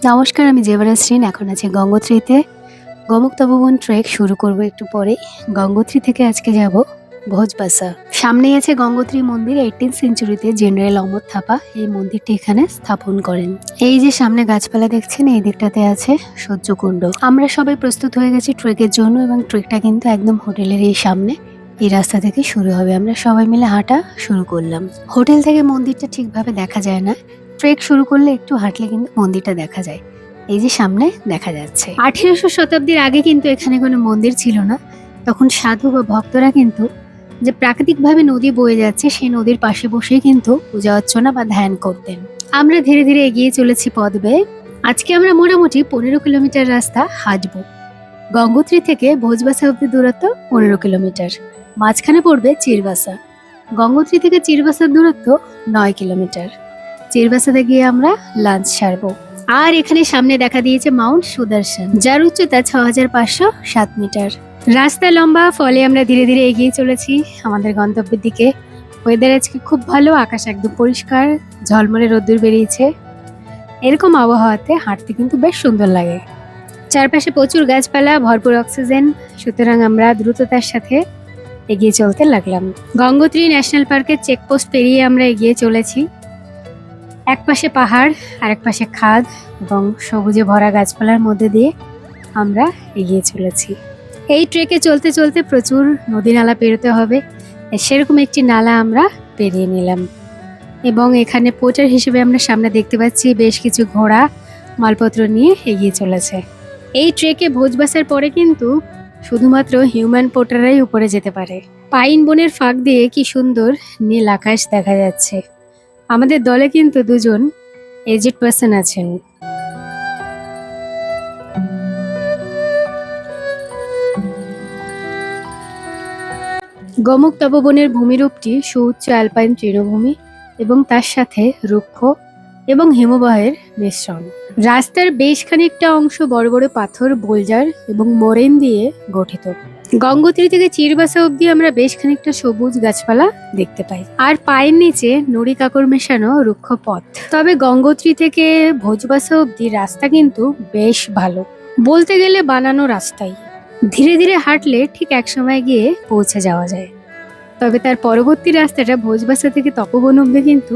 নমস্কার, আমি জেবরাশ্রিন। এখন আছি গঙ্গোত্রীতে। গোমুখ তপোবন ট্রেক শুরু করব একটু পরেই। গঙ্গোত্রী থেকে আজকে যাব ভোজবাসা। সামনেই আছে গঙ্গোত্রী মন্দির। 18th সেঞ্চুরিতে জেনারেল অমর থাপা এই মন্দিরটি এখানে স্থাপন করেন। এই যে সামনে গাছপালা দেখছেন, এই দিকটাতে আছে সূর্যকুণ্ড। আমরা সবাই প্রস্তুত হয়ে গেছি ট্রেকের জন্য, এবং ট্রেকটা কিন্তু একদম হোটেলের এই সামনে এই রাস্তা থেকে শুরু হবে। আমরা সবাই মিলে হাঁটা শুরু করলাম। হোটেল থেকে মন্দিরটা ঠিকভাবে দেখা যায় না। ট্রেক শুরু করলে একটু হাঁটলে কিন্তু মন্দিরটা দেখা যায়। এই যে সামনে দেখা যাচ্ছে। 1800 শতাব্দীর আগে কিন্তু এখানে কোনো মন্দির ছিল না। তখন সাধু বা ভক্তরা কিন্তু যে প্রাকৃতিকভাবে নদী বয়ে যাচ্ছে সেই নদীর পাশে বসেই কিন্তু পূজা অর্চনা বা ধ্যান করতেন। আমরা ধীরে ধীরে এগিয়ে চলেছি পথ বেয়ে। আজকে আমরা মোটামুটি 15 কিলোমিটার রাস্তা হাঁটবো। গঙ্গোত্রী থেকে ভোজবাসা অব্দি দূরত্ব 15 কিলোমিটার। মাঝখানে পড়বে চিরবাসা। গঙ্গোত্রী থেকে চিরবাসার দূরত্ব 9 কিলোমিটার। চিরবাসাতে গিয়ে আমরা লাঞ্চ সারবো। আর এখানে সামনে দেখা দিয়েছে মাউন্ট সুদর্শন, যার উচ্চতা 6507 মিটার। রাস্তা লম্বা, ফলে আমরা ধীরে ধীরে এগিয়ে চলেছি আমাদের গন্তব্যের দিকে। ওয়েদার আজকে খুব ভালো, আকাশ একদম পরিষ্কার, ঝলমলে রোদ্দুর বেরিয়েছে। এরকম আবহাওয়াতে হাঁটতে কিন্তু বেশ সুন্দর লাগে। চারপাশে প্রচুর গাছপালা, ভরপুর অক্সিজেন, সুতরাং আমরা দ্রুততার সাথে এগিয়ে চলতে লাগলাম। গঙ্গোত্রী ন্যাশনাল পার্কের চেকপোস্ট পেরিয়ে আমরা এগিয়ে চলেছি। এক পাশে পাহাড় আর এক পাশে খাদ এবং সবুজে ভরা গাছপালার মধ্যে দিয়ে আমরা এগিয়ে চলেছি। এই ট্রেকে চলতে চলতে প্রচুর নদী নালা পেরোতে হবে। সেরকম একটি নালা আমরা পেরিয়ে নিলাম, এবং এখানে পোর্টার হিসেবে আমরা সামনে দেখতে পাচ্ছি বেশ কিছু ঘোড়া মালপত্র নিয়ে এগিয়ে চলেছে। এই ট্রেকে ভোজবাসার পরে কিন্তু শুধুমাত্র হিউম্যান পোর্টাররাই উপরে যেতে পারে। পাইন বনের ফাঁক দিয়ে কি সুন্দর নীল আকাশ দেখা যাচ্ছে। আমাদের দলে কিন্তু দুজন এজেড পার্সন আছেন। গোমুখ তপোবনের ভূমিরূপটি সুউচ্চ অ্যালপাইন তৃণভূমি এবং তার সাথে রুক্ষ এবং হিমবাহের মিশ্রণ। রাস্তার বেশ খানিকটা অংশ বড় বড় পাথর, বোলজার এবং মোরেন দিয়ে গঠিত। গঙ্গোত্রী থেকে চিরবাসা অবধি আমরা বেশ খানিকটা সবুজ গাছপালা দেখতে পাই, আর পায়ের নিচে নুড়ি কাকর মেশানো রুক্ষ পথ। তবে গঙ্গোত্রী থেকে ভোজবাসা অবধি রাস্তা কিন্তু বেশ ভালো, বলতে গেলে বানানো রাস্তাই। ধীরে ধীরে হাঁটলে ঠিক এক সময় গিয়ে পৌঁছে যাওয়া যায়। তবে তার পরবর্তী রাস্তাটা ভোজবাসা থেকে তপোবন অবধি কিন্তু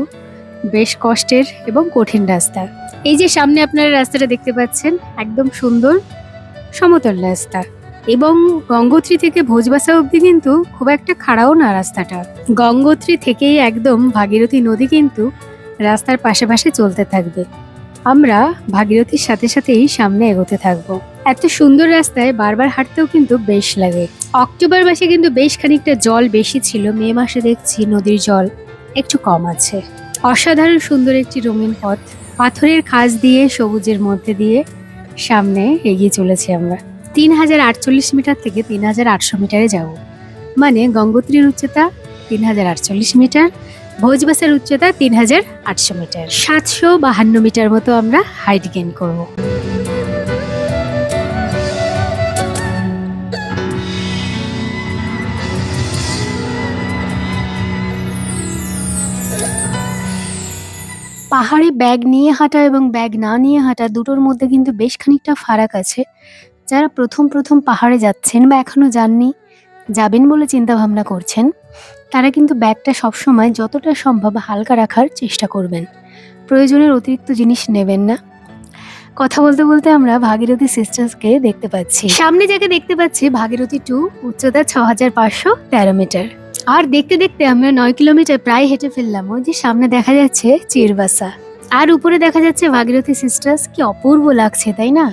বেশ কষ্টের এবং কঠিন রাস্তা। এই যে সামনে আপনারা রাস্তাটা দেখতে পাচ্ছেন, একদম সুন্দর সমতল রাস্তা, এবং গঙ্গোত্রী থেকে ভোজবাসা অবধি কিন্তু খুব একটা খাড়াও না রাস্তাটা। গঙ্গোত্রী থেকেই একদম ভাগীরথী নদী কিন্তু রাস্তার পাশে পাশে চলতে থাকবে। আমরা ভাগীরথীর সাথে সাথেই সামনে এগোতে থাকবো। এত সুন্দর রাস্তায় বারবার হাঁটতেও কিন্তু বেশ লাগে। অক্টোবর মাসে কিন্তু বেশ খানিকটা জল বেশি ছিল, মে মাসে দেখছি নদীর জল একটু কম আছে। অসাধারণ সুন্দর একটি রঙিন পথ, পাথরের খাঁজ দিয়ে সবুজের মধ্যে দিয়ে সামনে এগিয়ে চলেছি আমরা। 3048 মিটার থেকে 3800 মিটারে যাব, মানে গঙ্গোত্রীর উচ্চতা 3048 মিটার, ভোজবাসার উচ্চতা 3800 মিটার। 752 মিটার মতো আমরা হাইট গেইন করব। পাহাড়ে ব্যাগ নিয়ে হাঁটা এবং ব্যাগ না নিয়ে হাঁটা দুটোর মধ্যে কিন্তু বেশ খানিকটা ফারাক আছে। যারা প্রথম প্রথম পাহাড়ে যাচ্ছেন বা এখনো যাননি, যাবেন বলে চিন্তা ভাবনা করছেন, তারা কিন্তু ব্যাগটা সবসময় যতটা সম্ভব হালকা রাখার চেষ্টা করবেন। প্রয়োজনের অতিরিক্ত জিনিস নেবেন না। কথা বলতে বলতে আমরা ভাগীরথী সিস্টার্সকে দেখতে পাচ্ছি। সামনে যাকে দেখতে পাচ্ছি ভাগীরথী 2, উচ্চতা 6513 মিটার। আর দেখতে দেখতে আমরা 9 কিলোমিটার প্রায় হেঁটে ফেললাম। ওই যে সামনে দেখা যাচ্ছে চিরবাসা, আর উপরে দেখা যাচ্ছে ভাগীরথী সিস্টার্স। কি অপূর্ব লাগছে, তাই না?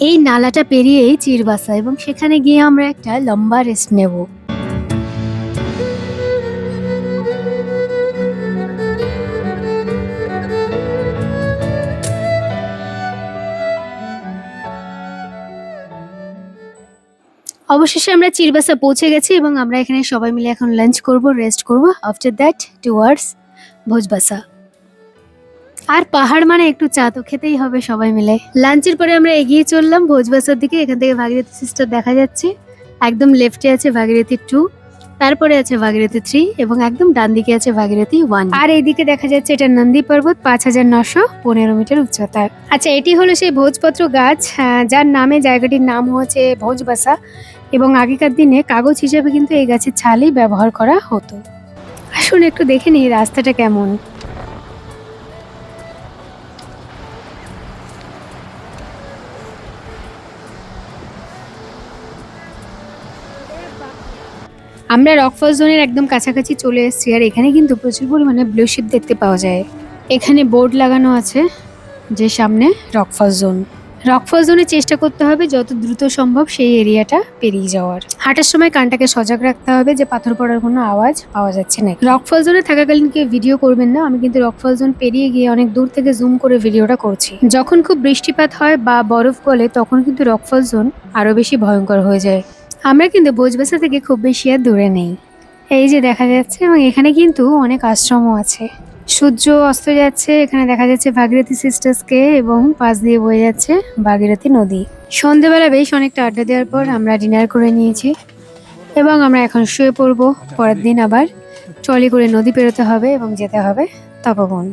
এই নালাটা পেরিয়েই চিরবাসা, এবং সেখানে গিয়ে আমরা একটা লম্বা রেস্ট নেব। অবশেষে আমরা চিরবাসা পৌঁছে গেছি, এবং আমরা এখানে সবাই মিলে এখন লাঞ্চ করব, রেস্ট করব। After that towards Bhojbasa. আর পাহাড় মানে একটু চা তো খেতেই হবে সবাই মিলে। লাঞ্চের পরে আমরা এগিয়ে চললাম ভোজবাসার দিকে। এখান থেকে ভাগীরথী সিস্টার দেখা যাচ্ছে। একদম লেফটে আছে ভাগীরথী 2, তারপরে আছে ভাগীরথী 3 এবং একদম ডান দিকে আছে ভাগীরথী 1। আর এইদিকে দেখা যাচ্ছে এটা নন্দী পর্বত 5915 মিটার উচ্চতার। আচ্ছা, এটি হলো সেই ভোজপত্র গাছ যার নামে জায়গাটির নাম হচ্ছে ভোজবাসা, এবং আগেকার দিনে কাগজ হিসেবে কিন্তু এই গাছের ছালই ব্যবহার করা হতো। আসুন একটু দেখে নিই রাস্তাটা কেমন। আমরা রকফল জোনের একদম কাছাকাছি চলে এসেছি, আর এখানে কিন্তু প্রচুর পরিমাণে ব্লু শিপ দেখতে পাওয়া যায়। এখানে বোর্ড লাগানো আছে যে সামনে রকফল জোন। রকফল জোনে চেষ্টা করতে হবে যত দ্রুত সম্ভব সেই এরিয়াটা পেরিয়ে যাওয়ার। হাঁটার সময় কানটাকে সজাগ রাখতে হবে যে পাথর পড়ার কোনো আওয়াজ পাওয়া যাচ্ছে না। রকফল জোনে থাকাকালীন কেউ ভিডিও করবেন না, আমি কিন্তু রকফল জোন পেরিয়ে গিয়ে অনেক দূর থেকে জুম করে ভিডিওটা করছি। যখন খুব বৃষ্টিপাত হয় বা বরফ গলে তখন কিন্তু রকফল জোন আরো বেশি ভয়ঙ্কর হয়ে যায়। আমরা কিন্তু ভোজবাসা থেকে খুব বেশি আর দূরে নেই, এই যে দেখা যাচ্ছে, এবং এখানে কিন্তু অনেক আশ্রমও আছে। সূর্য অস্ত যাচ্ছে, এখানে দেখা যাচ্ছে ভাগীরথী সিস্টার্সকে এবং পাশ দিয়ে বয়ে যাচ্ছে ভাগীরথী নদী। সন্ধেবেলা বেশ অনেকটা আড্ডা দেওয়ার পর আমরা ডিনার করে নিয়েছি এবং আমরা এখন শুয়ে পড়বো। পরের দিন আবার ট্রলি করে নদী পেরোতে হবে এবং যেতে হবে তপবন।